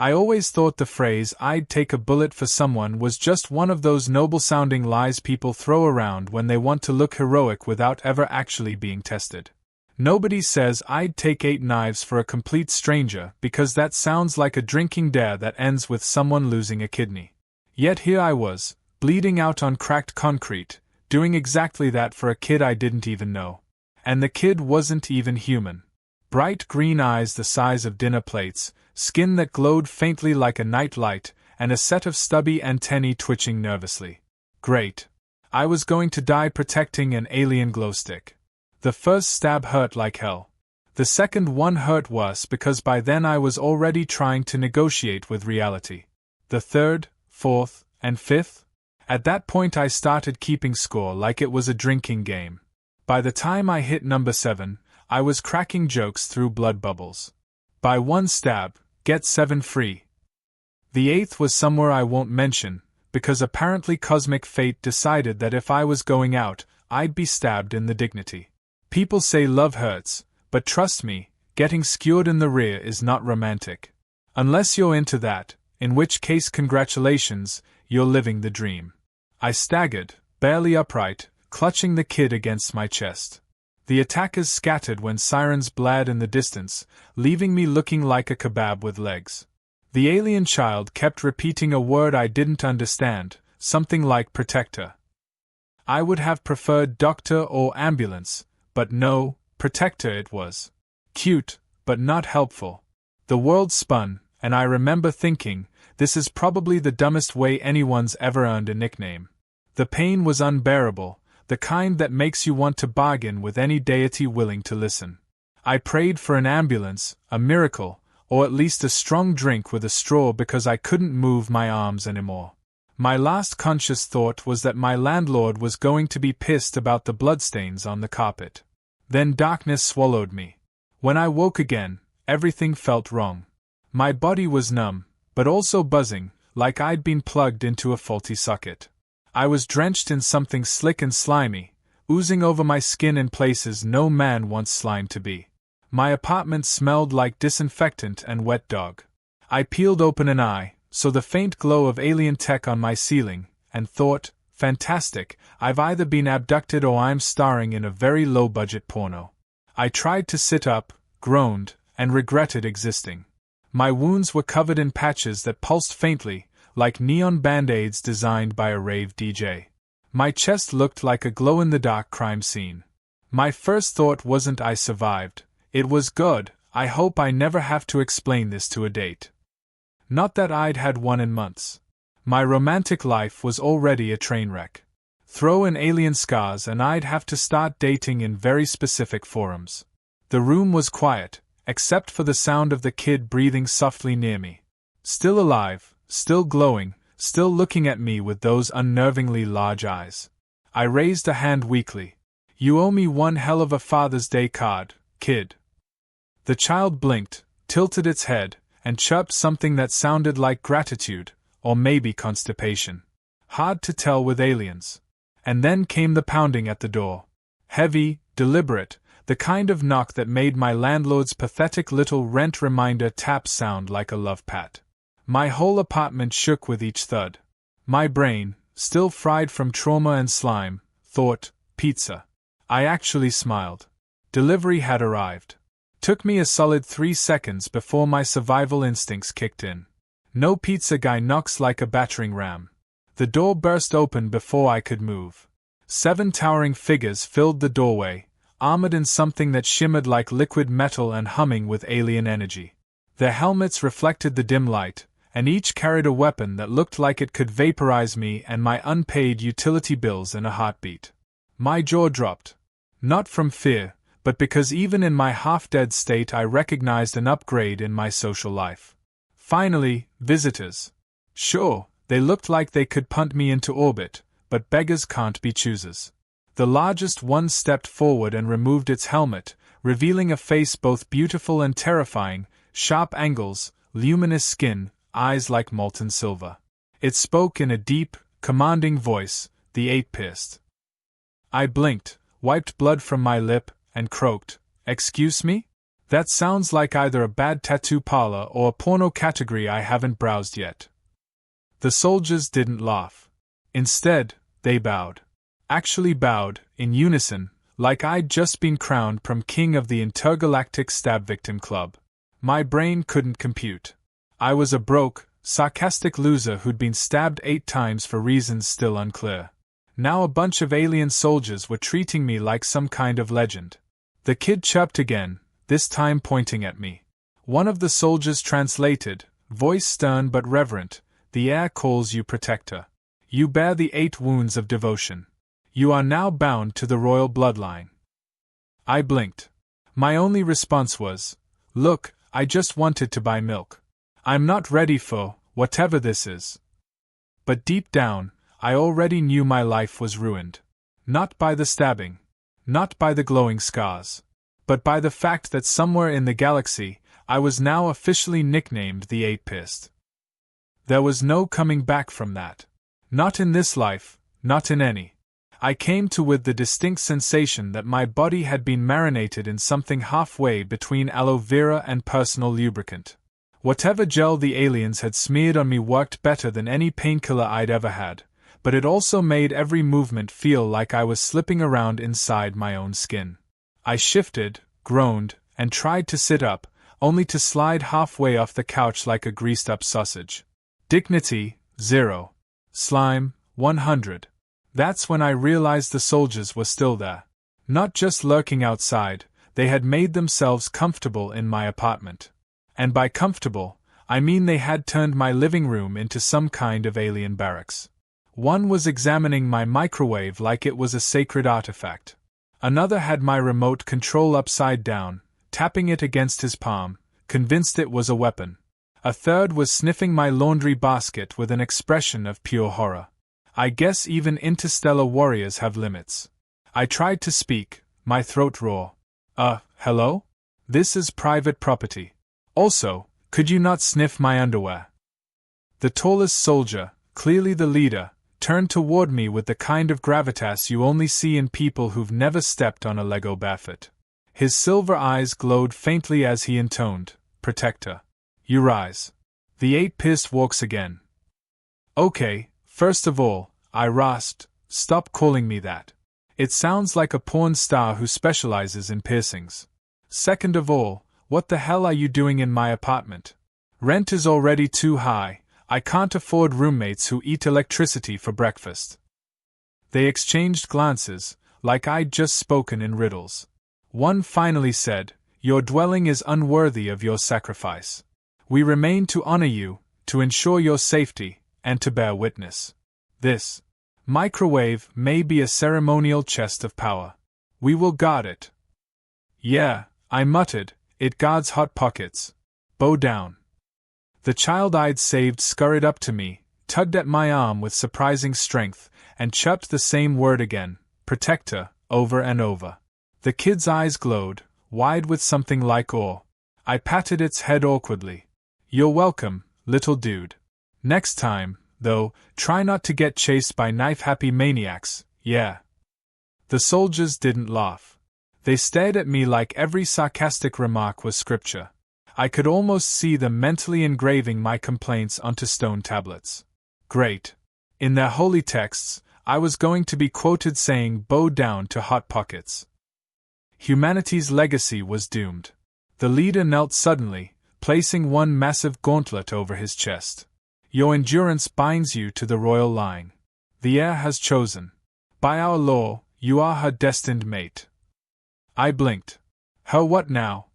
I always thought the phrase "I'd take a bullet for someone" was just one of those noble-sounding lies people throw around when they want to look heroic without ever actually being tested. Nobody says "I'd take 8 knives for a complete stranger" because that sounds like a drinking dare that ends with someone losing a kidney. Yet here I was, bleeding out on cracked concrete, doing exactly that for a kid I didn't even know. And the kid wasn't even human. Bright green eyes the size of dinner plates, skin that glowed faintly like a night light, and a set of stubby antennae twitching nervously. Great. I was going to die protecting an alien glowstick. The first stab hurt like hell. The second one hurt worse because by then I was already trying to negotiate with reality. The third, fourth, and fifth? At that point I started keeping score like it was a drinking game. By the time I hit number 7, I was cracking jokes through blood bubbles. By 1 stab, get 7 free. The 8th was somewhere I won't mention, because apparently cosmic fate decided that if I was going out, I'd be stabbed in the dignity. People say love hurts, but trust me, getting skewered in the rear is not romantic. Unless you're into that, in which case congratulations, you're living the dream. I staggered, barely upright, clutching the kid against my chest. The attackers scattered when sirens blared in the distance, leaving me looking like a kebab with legs. The alien child kept repeating a word I didn't understand, something like protector. I would have preferred doctor or ambulance, but no, protector it was. Cute, but not helpful. The world spun, and I remember thinking, this is probably the dumbest way anyone's ever earned a nickname. The pain was unbearable, the kind that makes you want to bargain with any deity willing to listen. I prayed for an ambulance, a miracle, or at least a strong drink with a straw because I couldn't move my arms anymore. My last conscious thought was that my landlord was going to be pissed about the bloodstains on the carpet. Then darkness swallowed me. When I woke again, everything felt wrong. My body was numb, but also buzzing, like I'd been plugged into a faulty socket. I was drenched in something slick and slimy, oozing over my skin in places no man wants slime to be. My apartment smelled like disinfectant and wet dog. I peeled open an eye, saw the faint glow of alien tech on my ceiling, and thought, fantastic, I've either been abducted or I'm starring in a very low-budget porno. I tried to sit up, groaned, and regretted existing. My wounds were covered in patches that pulsed faintly, like neon band-aids designed by a rave DJ. My chest looked like a glow-in-the-dark crime scene. My first thought wasn't I survived, it was good, I hope I never have to explain this to a date. Not that I'd had one in months. My romantic life was already a train wreck. Throw in alien scars and I'd have to start dating in very specific forums. The room was quiet, except for the sound of the kid breathing softly near me. Still alive, still glowing, still looking at me with those unnervingly large eyes. I raised a hand weakly. You owe me one hell of a Father's Day card, kid. The child blinked, tilted its head, and chirped something that sounded like gratitude, or maybe constipation. Hard to tell with aliens. And then came the pounding at the door. Heavy, deliberate, the kind of knock that made my landlord's pathetic little rent reminder tap sound like a love pat. My whole apartment shook with each thud. My brain, still fried from trauma and slime, thought, pizza. I actually smiled. Delivery had arrived. Took me a solid 3 seconds before my survival instincts kicked in. No pizza guy knocks like a battering ram. The door burst open before I could move. 7 towering figures filled the doorway, armored in something that shimmered like liquid metal and humming with alien energy. Their helmets reflected the dim light, and each carried a weapon that looked like it could vaporize me and my unpaid utility bills in a heartbeat. My jaw dropped. Not from fear, but because even in my half-dead state I recognized an upgrade in my social life. Finally, visitors. Sure, they looked like they could punt me into orbit, but beggars can't be choosers. The largest one stepped forward and removed its helmet, revealing a face both beautiful and terrifying, sharp angles, luminous skin, eyes like molten silver. It spoke in a deep, commanding voice, the 8-pierced. I blinked, wiped blood from my lip, and croaked, "Excuse me?" That sounds like either a bad tattoo parlor or a porno category I haven't browsed yet. The soldiers didn't laugh. Instead, they bowed. Actually bowed, in unison, like I'd just been crowned king of the Intergalactic Stab Victim Club. My brain couldn't compute. I was a broke, sarcastic loser who'd been stabbed 8 times for reasons still unclear. Now a bunch of alien soldiers were treating me like some kind of legend. The kid chirped again, this time pointing at me. One of the soldiers translated, voice stern but reverent, "The air calls you protector. You bear the 8 wounds of devotion. You are now bound to the royal bloodline." I blinked. My only response was, "Look, I just wanted to buy milk. I'm not ready for whatever this is." But deep down, I already knew my life was ruined. Not by the stabbing. Not by the glowing scars. But by the fact that somewhere in the galaxy, I was now officially nicknamed the 8-Pist. There was no coming back from that. Not in this life, not in any. I came to with the distinct sensation that my body had been marinated in something halfway between aloe vera and personal lubricant. Whatever gel the aliens had smeared on me worked better than any painkiller I'd ever had, but it also made every movement feel like I was slipping around inside my own skin. I shifted, groaned, and tried to sit up, only to slide halfway off the couch like a greased-up sausage. Dignity, 0. Slime, 100. That's when I realized the soldiers were still there. Not just lurking outside, they had made themselves comfortable in my apartment. And by comfortable, I mean they had turned my living room into some kind of alien barracks. One was examining my microwave like it was a sacred artifact. Another had my remote control upside down, tapping it against his palm, convinced it was a weapon. A third was sniffing my laundry basket with an expression of pure horror. I guess even interstellar warriors have limits. I tried to speak, my throat raw. Hello? This is private property. Also, could you not sniff my underwear?" The tallest soldier, clearly the leader, turned toward me with the kind of gravitas you only see in people who've never stepped on a Lego barefoot. His silver eyes glowed faintly as he intoned, "Protector. You rise." The 8-Pist walks again. "Okay, first of all," I rasped, "stop calling me that. It sounds like a porn star who specializes in piercings. Second of all, what the hell are you doing in my apartment? Rent is already too high. I can't afford roommates who eat electricity for breakfast." They exchanged glances, like I'd just spoken in riddles. One finally said, "Your dwelling is unworthy of your sacrifice. We remain to honor you, to ensure your safety, and to bear witness. This microwave may be a ceremonial chest of power. We will guard it." "Yeah," I muttered, "it guards hot pockets. Bow down." The child I'd saved scurried up to me, tugged at my arm with surprising strength, and chirped the same word again, "Protector," over and over. The kid's eyes glowed, wide with something like awe. I patted its head awkwardly. "You're welcome, little dude. Next time, though, try not to get chased by knife-happy maniacs, yeah?" The soldiers didn't laugh. They stared at me like every sarcastic remark was scripture. I could almost see them mentally engraving my complaints onto stone tablets. Great. In their holy texts, I was going to be quoted saying "bow down to hot pockets." Humanity's legacy was doomed. The leader knelt suddenly, placing one massive gauntlet over his chest. "Your endurance binds you to the royal line. The heir has chosen. By our law, you are her destined mate." I blinked. Her what now?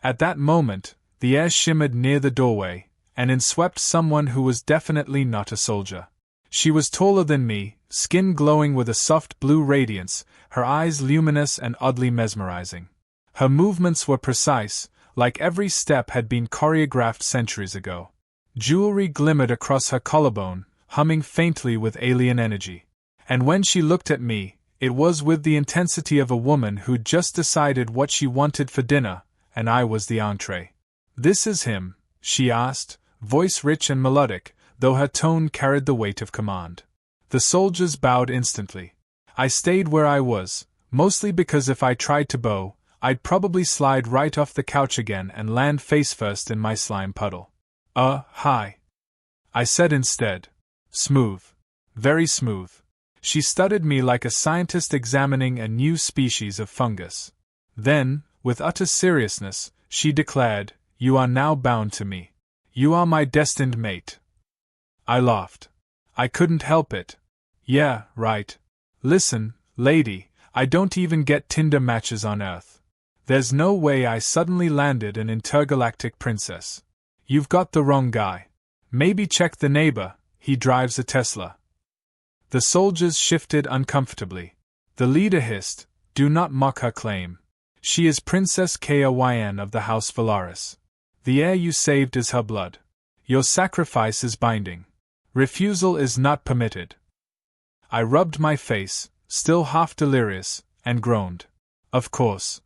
At that moment, the air shimmered near the doorway, and in swept someone who was definitely not a soldier. She was taller than me, skin glowing with a soft blue radiance, her eyes luminous and oddly mesmerizing. Her movements were precise, like every step had been choreographed centuries ago. Jewelry glimmered across her collarbone, humming faintly with alien energy. And when she looked at me, it was with the intensity of a woman who'd just decided what she wanted for dinner, and I was the entree. "This is him?" she asked, voice rich and melodic, though her tone carried the weight of command. The soldiers bowed instantly. I stayed where I was, mostly because if I tried to bow, I'd probably slide right off the couch again and land face first in my slime puddle. Hi. I said instead. Smooth. Very smooth. She studied me like a scientist examining a new species of fungus. Then, with utter seriousness, she declared, "You are now bound to me. You are my destined mate." I laughed. I couldn't help it. Yeah, right. Listen, lady, I don't even get Tinder matches on Earth. There's no way I suddenly landed an intergalactic princess. You've got the wrong guy. Maybe check the neighbor, he drives a Tesla. The soldiers shifted uncomfortably. The leader hissed, "Do not mock her claim. She is Princess Kayn of the House Valaris. The heir you saved is her blood. Your sacrifice is binding. Refusal is not permitted." I rubbed my face, still half delirious, and groaned. Of course,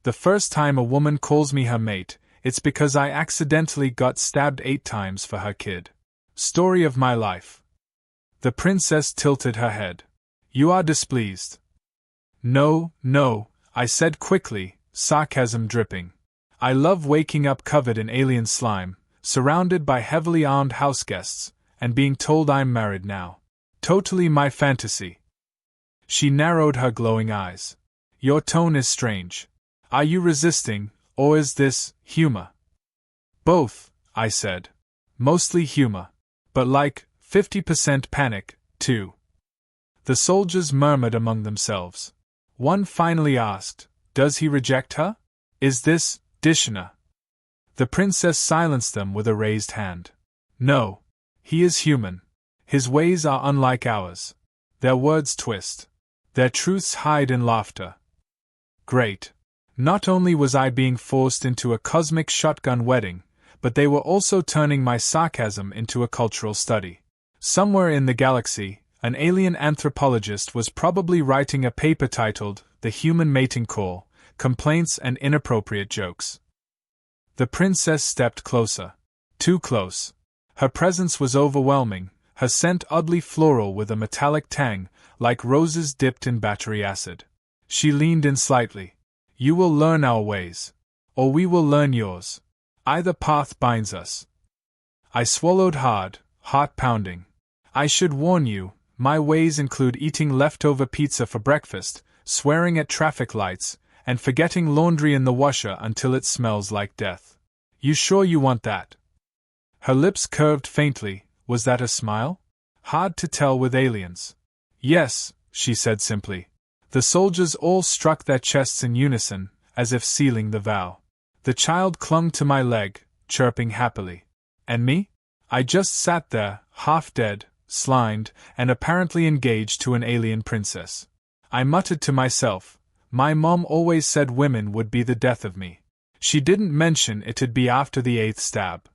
the first time a woman calls me her mate, it's because I accidentally got stabbed 8 times for her kid. Story of my life. The princess tilted her head. "You are displeased." No, I said quickly, sarcasm dripping. I love waking up covered in alien slime, surrounded by heavily armed houseguests, and being told I'm married now. Totally my fantasy. She narrowed her glowing eyes. Your tone is strange. Are you resisting, or is this humor? Both, I said. Mostly humor. But like 50% panic, too. The soldiers murmured among themselves. One finally asked, "Does he reject her? Is this Dishna?" The princess silenced them with a raised hand. "No. He is human. His ways are unlike ours. Their words twist. Their truths hide in laughter." Great. Not only was I being forced into a cosmic shotgun wedding, but they were also turning my sarcasm into a cultural study. Somewhere in the galaxy, an alien anthropologist was probably writing a paper titled "The Human Mating Call: Complaints and Inappropriate Jokes." The princess stepped closer. Too close. Her presence was overwhelming, her scent oddly floral with a metallic tang, like roses dipped in battery acid. She leaned in slightly. "You will learn our ways. Or we will learn yours. Either path binds us." I swallowed hard, heart pounding. I should warn you, my ways include eating leftover pizza for breakfast, swearing at traffic lights, and forgetting laundry in the washer until it smells like death. You sure you want that? Her lips curved faintly. Was that a smile? Hard to tell with aliens. Yes, she said simply. The soldiers all struck their chests in unison, as if sealing the vow. The child clung to my leg, chirping happily. And me? I just sat there, half dead, slimed, and apparently engaged to an alien princess. I muttered to myself, my mom always said women would be the death of me. She didn't mention it'd be after the 8th stab.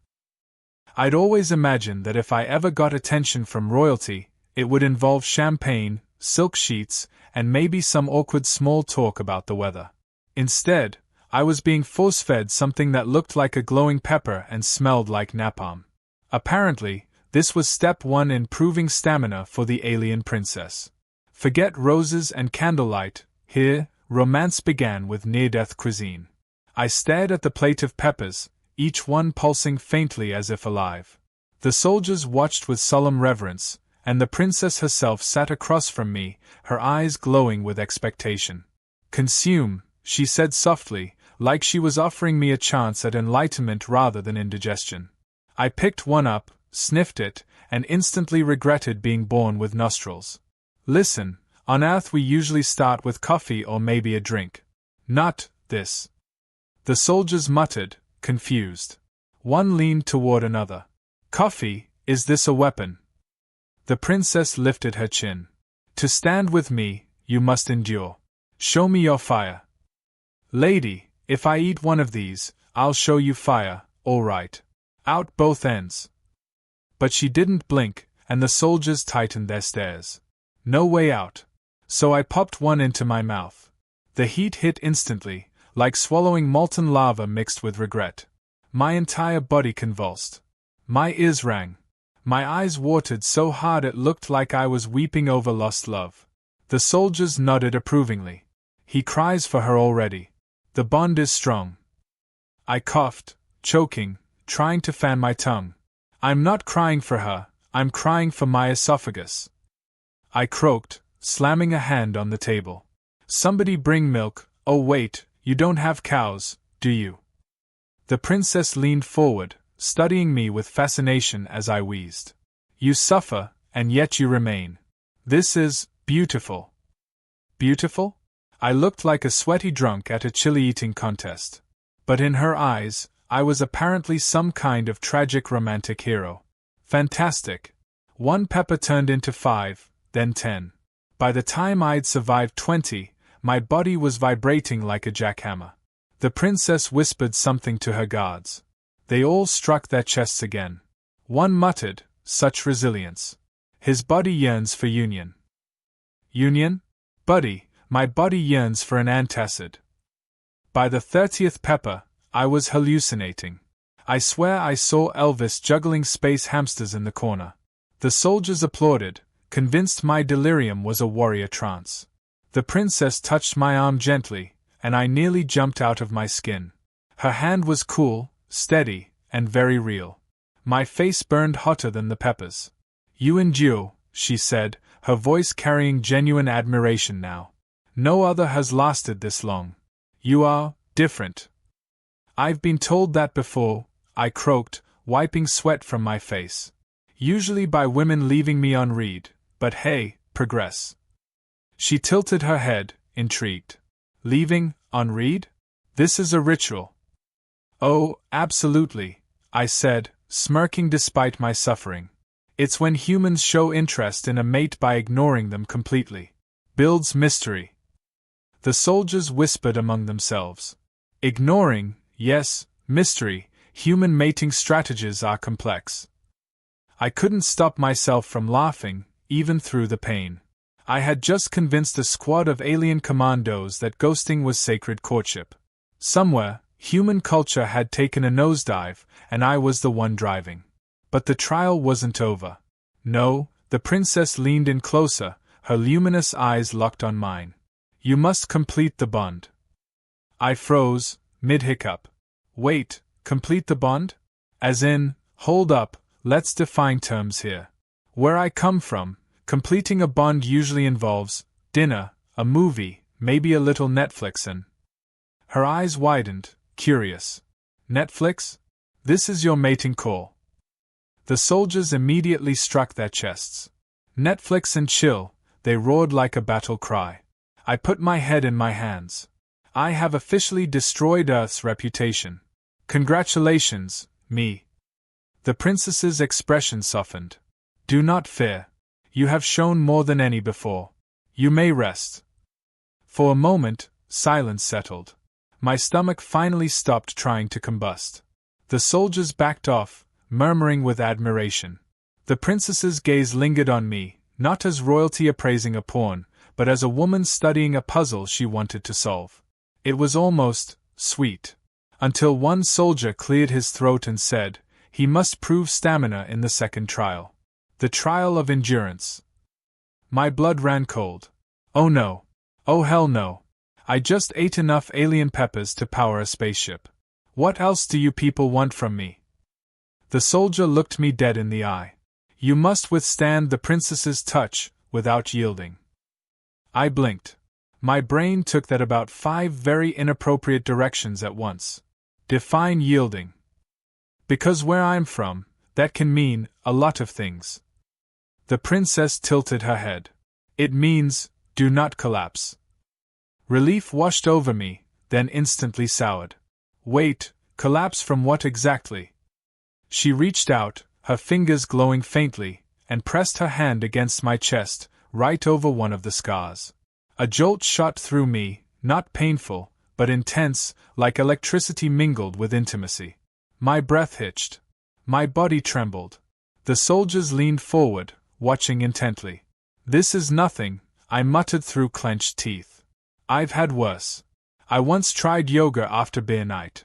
I'd always imagined that if I ever got attention from royalty, it would involve champagne, silk sheets, and maybe some awkward small talk about the weather. Instead, I was being force-fed something that looked like a glowing pepper and smelled like napalm. Apparently, this was step 1 in proving stamina for the alien princess. Forget roses and candlelight, here, romance began with near-death cuisine. I stared at the plate of peppers, each one pulsing faintly as if alive. The soldiers watched with solemn reverence, and the princess herself sat across from me, her eyes glowing with expectation. "Consume," she said softly, like she was offering me a chance at enlightenment rather than indigestion. I picked one up, sniffed it, and instantly regretted being born with nostrils. Listen, on Earth we usually start with coffee or maybe a drink. Not this. The soldiers muttered, confused. One leaned toward another. Coffee, is this a weapon? The princess lifted her chin. To stand with me, you must endure. Show me your fire. Lady, if I eat one of these, I'll show you fire, all right. Out both ends. But she didn't blink, and the soldiers tightened their stares. No way out. So I popped one into my mouth. The heat hit instantly, like swallowing molten lava mixed with regret. My entire body convulsed. My ears rang. My eyes watered so hard it looked like I was weeping over lost love. The soldiers nodded approvingly. He cries for her already. The bond is strong. I coughed, choking, trying to fan my tongue. I'm not crying for her, I'm crying for my esophagus. I croaked, slamming a hand on the table. Somebody bring milk. Oh wait, you don't have cows, do you? The princess leaned forward, studying me with fascination as I wheezed. You suffer, and yet you remain. This is beautiful. Beautiful? I looked like a sweaty drunk at a chili eating contest. But in her eyes, I was apparently some kind of tragic romantic hero. Fantastic. 1 pepper turned into 5, then 10. By the time I'd survived 20, my body was vibrating like a jackhammer. The princess whispered something to her guards. They all struck their chests again. One muttered, such resilience. His body yearns for union. Union? Buddy, my body yearns for an antacid. By the 30th pepper, I was hallucinating. I swear I saw Elvis juggling space hamsters in the corner. The soldiers applauded, convinced my delirium was a warrior trance. The princess touched my arm gently, and I nearly jumped out of my skin. Her hand was cool, steady, and very real. My face burned hotter than the peppers. You endure, she said, her voice carrying genuine admiration now. No other has lasted this long. You are different. I've been told that before, I croaked, wiping sweat from my face. Usually by women leaving me unread, but hey, progress. She tilted her head, intrigued. Leaving, unread? This is a ritual. Oh, absolutely, I said, smirking despite my suffering. It's when humans show interest in a mate by ignoring them completely. Builds mystery. The soldiers whispered among themselves. Ignoring, yes, mystery, human mating strategies are complex. I couldn't stop myself from laughing, even through the pain. I had just convinced a squad of alien commandos that ghosting was sacred courtship. Somewhere, human culture had taken a nosedive, and I was the one driving. But the trial wasn't over. No, the princess leaned in closer, her luminous eyes locked on mine. You must complete the bond. I froze, mid-hiccup. Wait, complete the bond? As in, hold up, let's define terms here. Where I come from, completing a bond usually involves dinner, a movie, maybe a little Netflix and... Her eyes widened, curious. Netflix? This is your mating call. The soldiers immediately struck their chests. Netflix and chill, they roared like a battle cry. I put my head in my hands. I have officially destroyed Earth's reputation. Congratulations, me. The princess's expression softened. Do not fear. You have shown more than any before. You may rest. For a moment, silence settled. My stomach finally stopped trying to combust. The soldiers backed off, murmuring with admiration. The princess's gaze lingered on me, not as royalty appraising a pawn, but as a woman studying a puzzle she wanted to solve. It was almost sweet. Until one soldier cleared his throat and said, he must prove stamina in the second trial. The trial of endurance. My blood ran cold. Oh no. Oh hell no. I just ate enough alien peppers to power a spaceship. What else do you people want from me? The soldier looked me dead in the eye. You must withstand the princess's touch, without yielding. I blinked. My brain took that about 5 very inappropriate directions at once. Define yielding. Because where I'm from, that can mean a lot of things. The princess tilted her head. It means, do not collapse. Relief washed over me, then instantly soured. Wait, collapse from what exactly? She reached out, her fingers glowing faintly, and pressed her hand against my chest, right over one of the scars. A jolt shot through me, not painful, but intense, like electricity mingled with intimacy. My breath hitched. My body trembled. The soldiers leaned forward, watching intently. This is nothing, I muttered through clenched teeth. I've had worse. I once tried yoga after beer night.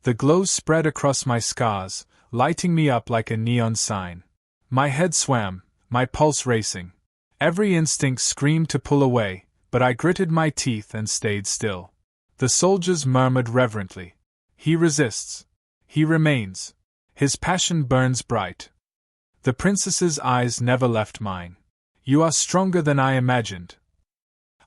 The glow spread across my scars, lighting me up like a neon sign. My head swam, my pulse racing. Every instinct screamed to pull away, but I gritted my teeth and stayed still. The soldiers murmured reverently. He resists. He remains. His passion burns bright. The princess's eyes never left mine. You are stronger than I imagined.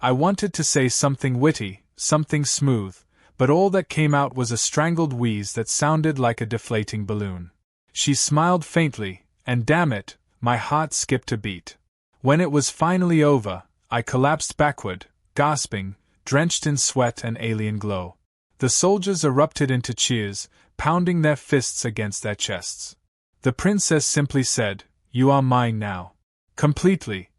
I wanted to say something witty, something smooth, but all that came out was a strangled wheeze that sounded like a deflating balloon. She smiled faintly, and damn it, my heart skipped a beat. When it was finally over, I collapsed backward, gasping, drenched in sweat and alien glow. The soldiers erupted into cheers, pounding their fists against their chests. The princess simply said, "You are mine now." Completely.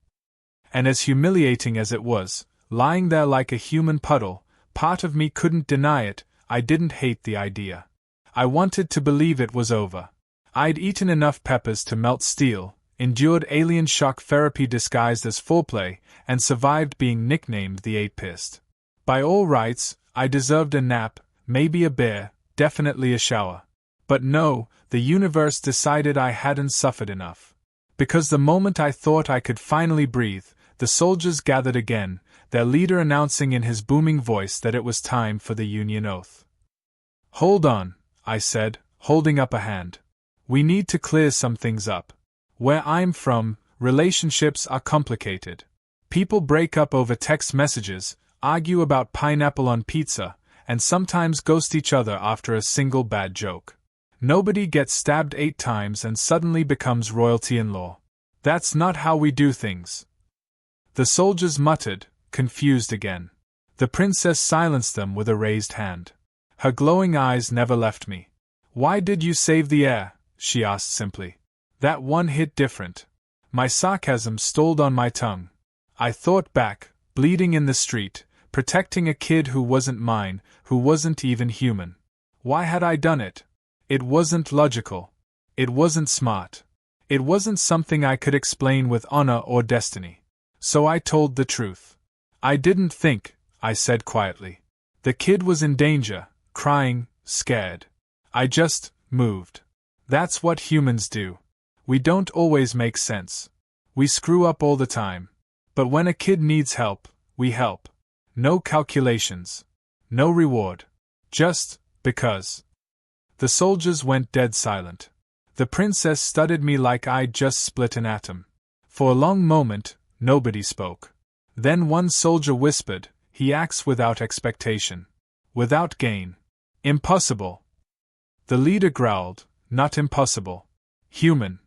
And as humiliating as it was, lying there like a human puddle, part of me couldn't deny it. I didn't hate the idea. I wanted to believe it was over. I'd eaten enough peppers to melt steel, endured alien shock therapy disguised as foreplay, and survived being nicknamed the Eight-Pissed. By all rights, I deserved a nap, maybe a bear, definitely a shower. But no, the universe decided I hadn't suffered enough. Because the moment I thought I could finally breathe, the soldiers gathered again, their leader announcing in his booming voice that it was time for the Union oath. "Hold on," I said, holding up a hand. "We need to clear some things up. Where I'm from, relationships are complicated. People break up over text messages, argue about pineapple on pizza, and sometimes ghost each other after a single bad joke. Nobody gets stabbed 8 times and suddenly becomes royalty-in-law. That's not how we do things." The soldiers muttered, confused again. The princess silenced them with a raised hand. Her glowing eyes never left me. "Why did you save the air?" she asked simply. That one hit different. My sarcasm stalled on my tongue. I thought back, bleeding in the street, protecting a kid who wasn't mine, who wasn't even human. Why had I done it? It wasn't logical. It wasn't smart. It wasn't something I could explain with honor or destiny. So I told the truth. "I didn't think," I said quietly. "The kid was in danger, crying, scared. I just moved. That's what humans do. We don't always make sense. We screw up all the time. But when a kid needs help, we help. No calculations. No reward. Just because." The soldiers went dead silent. The princess studied me like I'd just split an atom. For a long moment, nobody spoke. Then one soldier whispered, "He acts without expectation. Without gain. Impossible." The leader growled, "Not impossible. Human."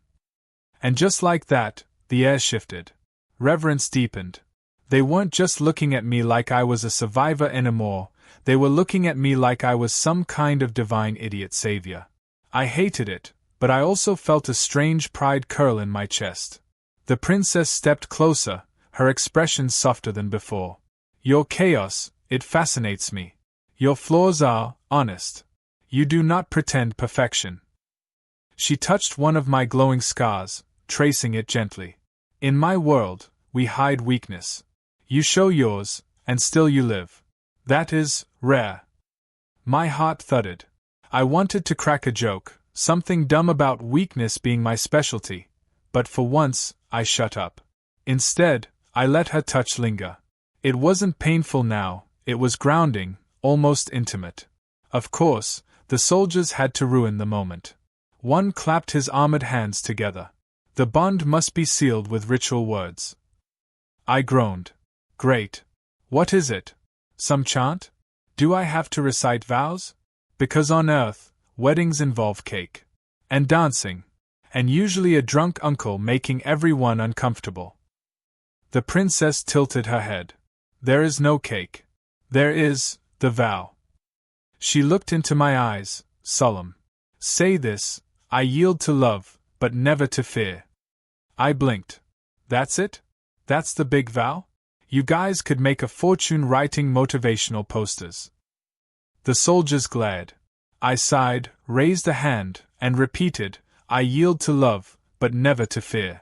And just like that, the air shifted. Reverence deepened. They weren't just looking at me like I was a survivor anymore, they were looking at me like I was some kind of divine idiot savior. I hated it, but I also felt a strange pride curl in my chest. The princess stepped closer, her expression softer than before. "Your chaos, it fascinates me. Your flaws are honest. You do not pretend perfection." She touched one of my glowing scars, tracing it gently. "In my world, we hide weakness. You show yours, and still you live. That is rare." My heart thudded. I wanted to crack a joke, something dumb about weakness being my specialty, but for once, I shut up. Instead, I let her touch linger. It wasn't painful now, it was grounding, almost intimate. Of course, the soldiers had to ruin the moment. One clapped his armored hands together. The bond must be sealed with ritual words. I groaned. "Great. What is it? Some chant? Do I have to recite vows? Because on Earth, weddings involve cake. And dancing. And usually a drunk uncle making everyone uncomfortable." The princess tilted her head. "There is no cake. There is the vow." She looked into my eyes, solemn. "Say this, I yield to love, but never to fear." I blinked. "That's it? That's the big vow? You guys could make a fortune writing motivational posters." The soldiers glared. I sighed, raised a hand, and repeated, "I yield to love, but never to fear."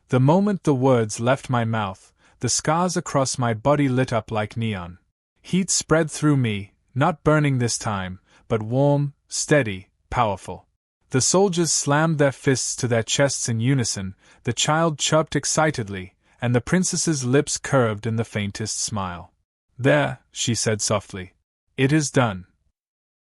The moment the words left my mouth, the scars across my body lit up like neon. Heat spread through me, not burning this time, but warm, steady, powerful. The soldiers slammed their fists to their chests in unison, the child chirped excitedly, and the princess's lips curved in the faintest smile. "There," she said softly. "It is done."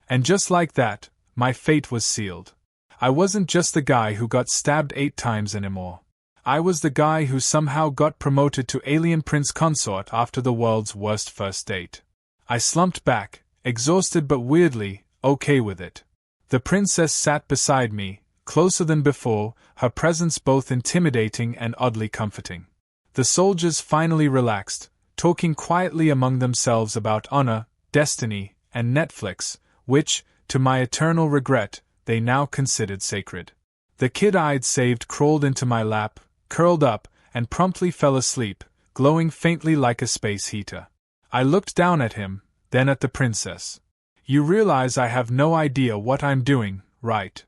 And just like that, my fate was sealed. I wasn't just the guy who got stabbed 8 times anymore. I was the guy who somehow got promoted to alien prince consort after the world's worst first date. I slumped back, exhausted but weirdly okay with it. The princess sat beside me, closer than before, her presence both intimidating and oddly comforting. The soldiers finally relaxed, talking quietly among themselves about honor, destiny, and Netflix, which, to my eternal regret, they now considered sacred. The kid I'd saved crawled into my lap, curled up, and promptly fell asleep, glowing faintly like a space heater. I looked down at him, then at the princess. "You realize I have no idea what I'm doing, right?"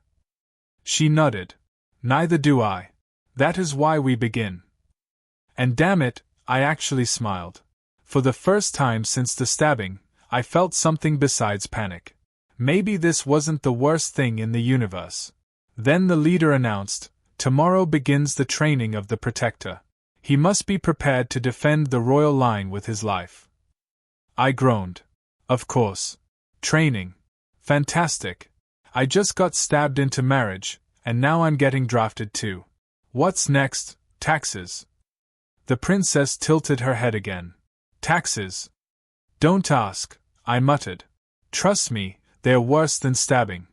She nodded. "Neither do I. That is why we begin." And damn it, I actually smiled. For the first time since the stabbing, I felt something besides panic. Maybe this wasn't the worst thing in the universe. Then the leader announced, "Tomorrow begins the training of the Protector. He must be prepared to defend the royal line with his life." I groaned. Of course. Training. Fantastic. I just got stabbed into marriage, and now I'm getting drafted too. What's next? Taxes. The princess tilted her head again. Taxes? Don't ask, I muttered. Trust me, they're worse than stabbing.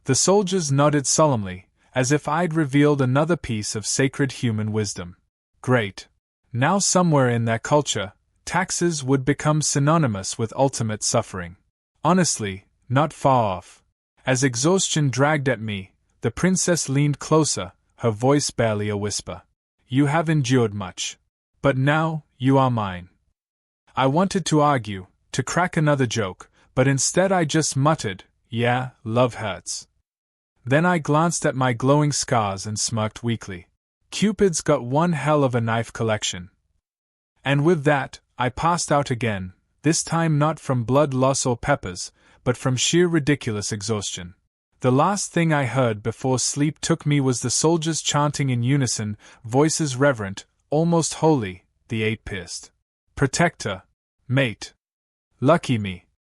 The soldiers nodded solemnly, as if I'd revealed another piece of sacred human wisdom. Great. Now somewhere in their culture, taxes would become synonymous with ultimate suffering. Honestly, not far off. As exhaustion dragged at me, the princess leaned closer, her voice barely a whisper. You have endured much. But now, you are mine. I wanted to argue, to crack another joke, but instead I just muttered, yeah, love hurts. Then I glanced at my glowing scars and smirked weakly. Cupid's got one hell of a knife collection. And with that, I passed out again, this time not from blood loss or peppers, but from sheer ridiculous exhaustion. The last thing I heard before sleep took me was the soldiers chanting in unison, voices reverent, almost holy, the 8 pierced. Protector. Mate. Lucky me.